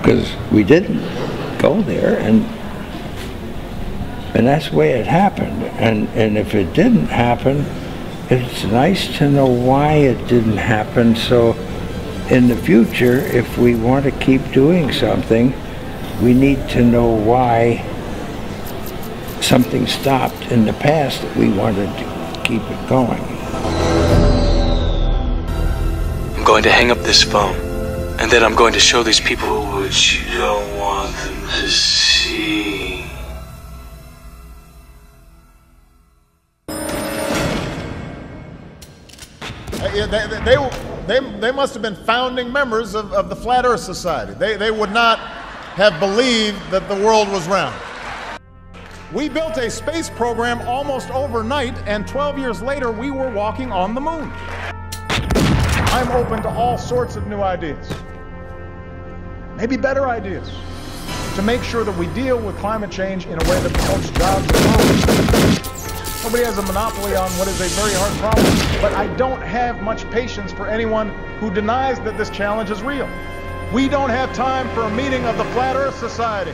because we didn't go there, and that's the way it happened. And if it didn't happen, it's nice to know why it didn't happen, so in the future, if we want to keep doing something, we need to know why something stopped in the past that we wanted to keep it going. I'm going to hang up this phone, and then I'm going to show these people what you don't want them to see. They must have been founding members of the Flat Earth Society. They would not have believed that the world was round. We built a space program almost overnight, and 12 years later, we were walking on the moon. I'm open to all sorts of new ideas, maybe better ideas, to make sure that we deal with climate change in a way that promotes jobs and growth. Nobody has a monopoly on what is a very hard problem, but I don't have much patience for anyone who denies that this challenge is real. We don't have time for a meeting of the Flat Earth Society.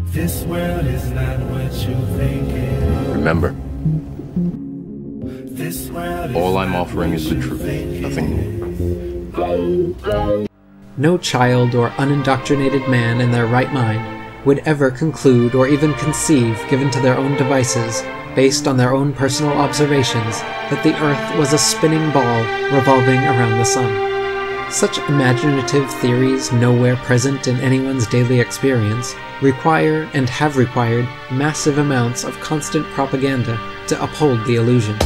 This world is not what you think it is. Remember, This world is all I'm not offering what is the you truth, think nothing it more. No child or unindoctrinated man in their right mind would ever conclude or even conceive, given to their own devices, based on their own personal observations, that the Earth was a spinning ball revolving around the Sun. Such imaginative theories, nowhere present in anyone's daily experience, require and have required massive amounts of constant propaganda to uphold the illusion.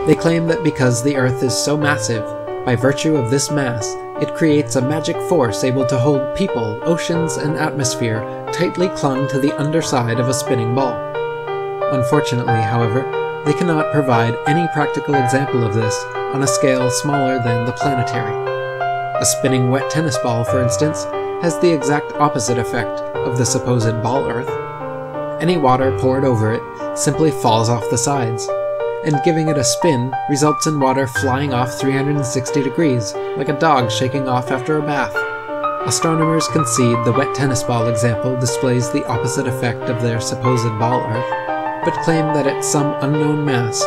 They claim that because the Earth is so massive, by virtue of this mass, it creates a magic force able to hold people, oceans, and atmosphere tightly clung to the underside of a spinning ball. Unfortunately, however, they cannot provide any practical example of this on a scale smaller than the planetary. A spinning wet tennis ball, for instance, has the exact opposite effect of the supposed ball Earth. Any water poured over it simply falls off the sides, and giving it a spin results in water flying off 360 degrees, like a dog shaking off after a bath. Astronomers concede the wet tennis ball example displays the opposite effect of their supposed ball Earth, but claim that at some unknown mass,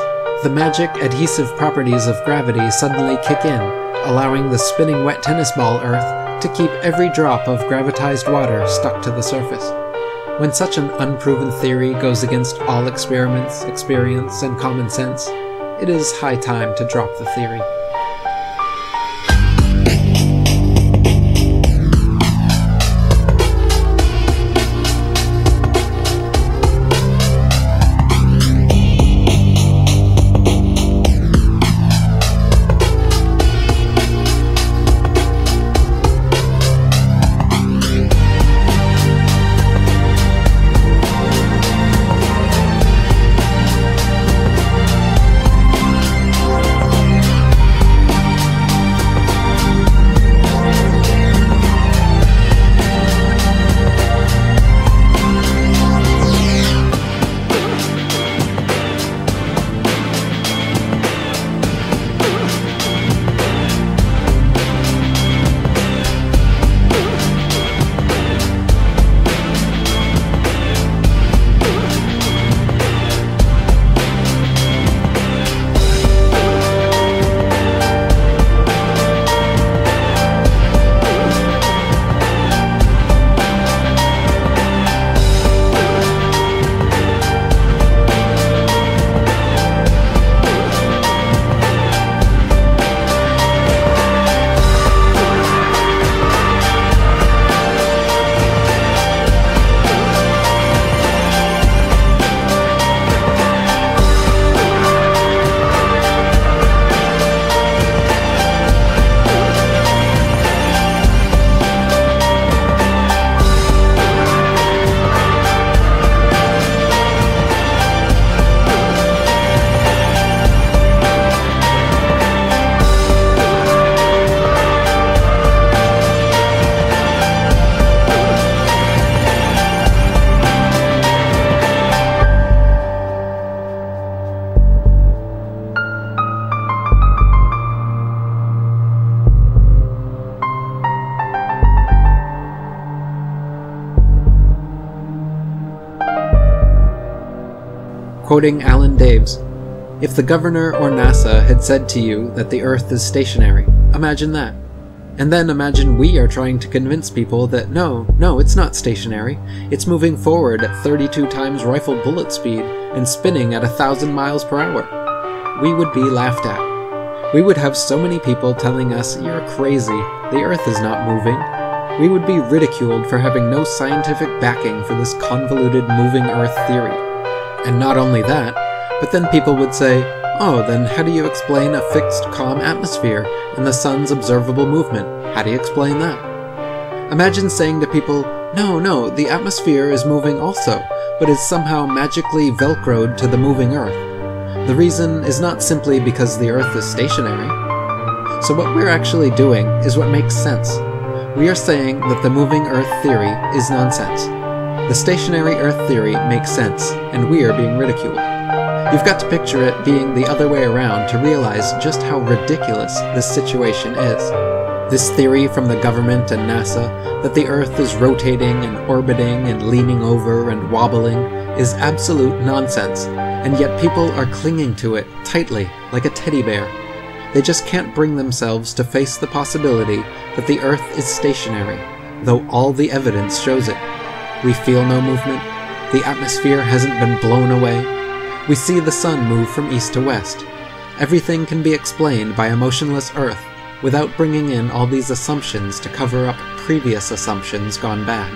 the magic adhesive properties of gravity suddenly kick in, allowing the spinning wet tennis ball Earth to keep every drop of gravitized water stuck to the surface. When such an unproven theory goes against all experiments, experience, and common sense, it is high time to drop the theory. Quoting Alan Daves, "If the governor or NASA had said to you that the Earth is stationary, imagine that. And then imagine we are trying to convince people that no, it's not stationary, it's moving forward at 32 times rifle bullet speed and spinning at 1,000 miles per hour. We would be laughed at. We would have so many people telling us, you're crazy, the Earth is not moving. We would be ridiculed for having no scientific backing for this convoluted moving Earth theory. And not only that, but then people would say, oh, then how do you explain a fixed calm atmosphere and the sun's observable movement? How do you explain that? Imagine saying to people, no, the atmosphere is moving also, but is somehow magically velcroed to the moving Earth. The reason is not simply because the Earth is stationary. So what we're actually doing is what makes sense. We are saying that the moving Earth theory is nonsense. The stationary Earth theory makes sense, and we are being ridiculed. You've got to picture it being the other way around to realize just how ridiculous this situation is. This theory from the government and NASA that the Earth is rotating and orbiting and leaning over and wobbling is absolute nonsense, and yet people are clinging to it tightly, like a teddy bear. They just can't bring themselves to face the possibility that the Earth is stationary, though all the evidence shows it. We feel no movement. The atmosphere hasn't been blown away. We see the sun move from east to west. Everything can be explained by a motionless Earth without bringing in all these assumptions to cover up previous assumptions gone bad.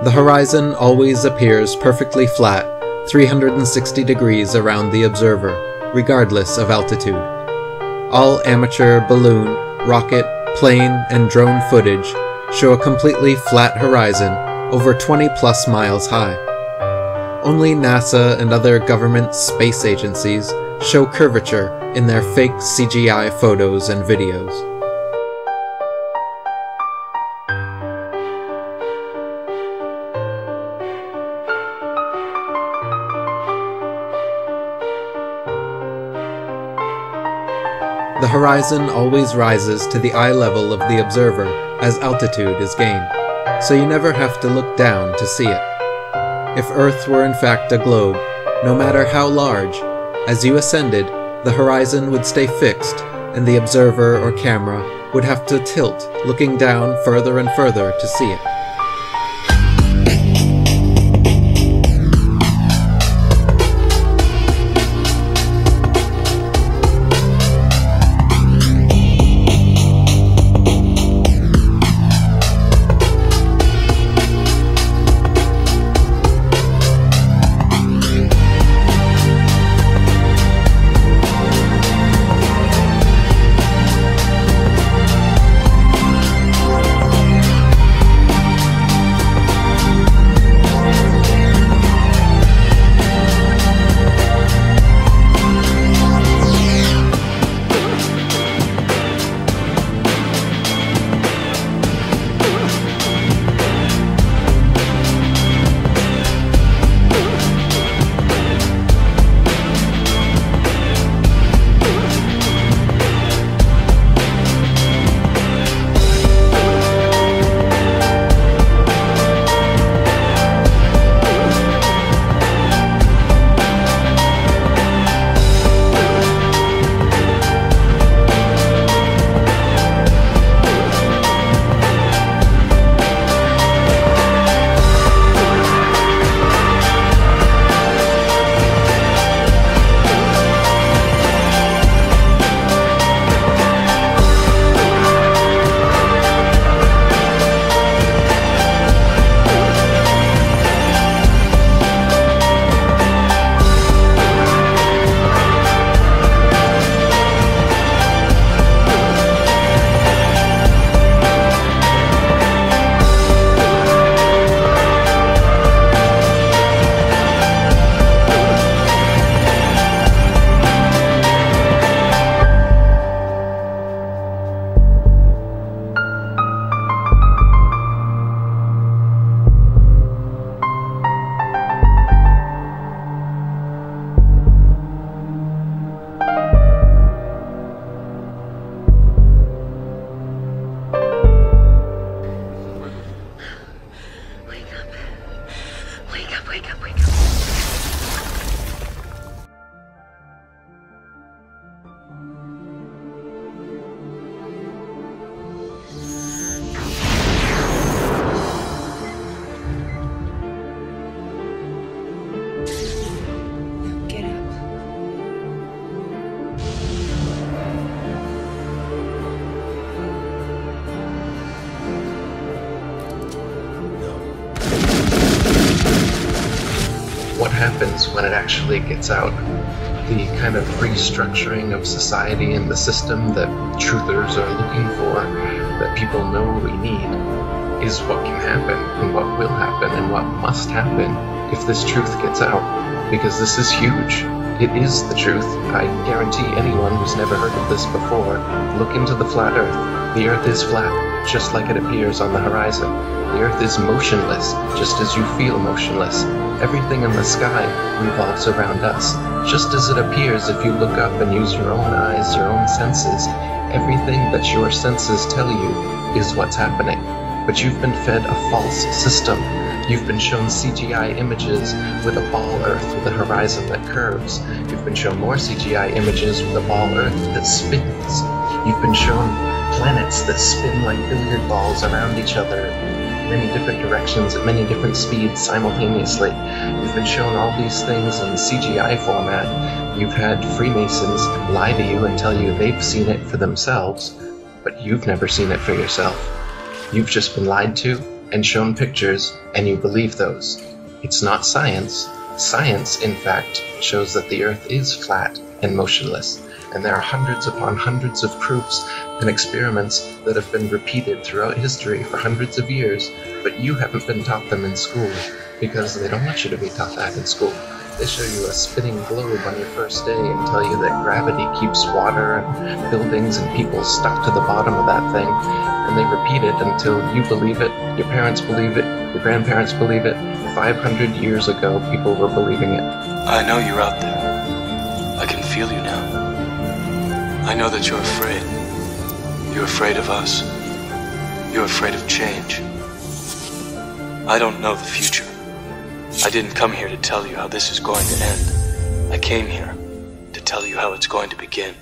The horizon always appears perfectly flat, 360 degrees around the observer, regardless of altitude. All amateur balloon, rocket, plane, and drone footage show a completely flat horizon over 20+ miles high. Only NASA and other government space agencies show curvature in their fake CGI photos and videos. The horizon always rises to the eye level of the observer as altitude is gained, so you never have to look down to see it. If Earth were in fact a globe, no matter how large, as you ascended, the horizon would stay fixed, and the observer or camera would have to tilt, looking down further and further to see it. What happens when it actually gets out? The kind of restructuring of society and the system that truthers are looking for, that people know we need, is what can happen, and what will happen, and what must happen if this truth gets out. Because this is huge. It is the truth. I guarantee anyone who's never heard of this before, look into the flat Earth. The Earth is flat, just like it appears on the horizon. The Earth is motionless, just as you feel motionless. Everything in the sky revolves around us, just as it appears if you look up and use your own eyes, your own senses. Everything that your senses tell you is what's happening. But you've been fed a false system. You've been shown CGI images with a ball Earth with a horizon that curves. You've been shown more CGI images with a ball Earth that spins. You've been shown planets that spin like billiard balls around each other in many different directions at many different speeds simultaneously. You've been shown all these things in CGI format. You've had Freemasons lie to you and tell you they've seen it for themselves, but you've never seen it for yourself. You've just been lied to and shown pictures, and you believe those. It's not science. Science, in fact, shows that the Earth is flat and motionless, and there are hundreds upon hundreds of proofs and experiments that have been repeated throughout history for hundreds of years, but you haven't been taught them in school, because they don't want you to be taught that in school. They show you a spinning globe on your first day and tell you that gravity keeps water and buildings and people stuck to the bottom of that thing, and they repeat it until you believe it, your parents believe it, your grandparents believe it. 500 years ago, people were believing it. I know you're out there. I can feel you now. I know that you're afraid. You're afraid of us. You're afraid of change. I don't know the future. I didn't come here to tell you how this is going to end. I came here to tell you how it's going to begin.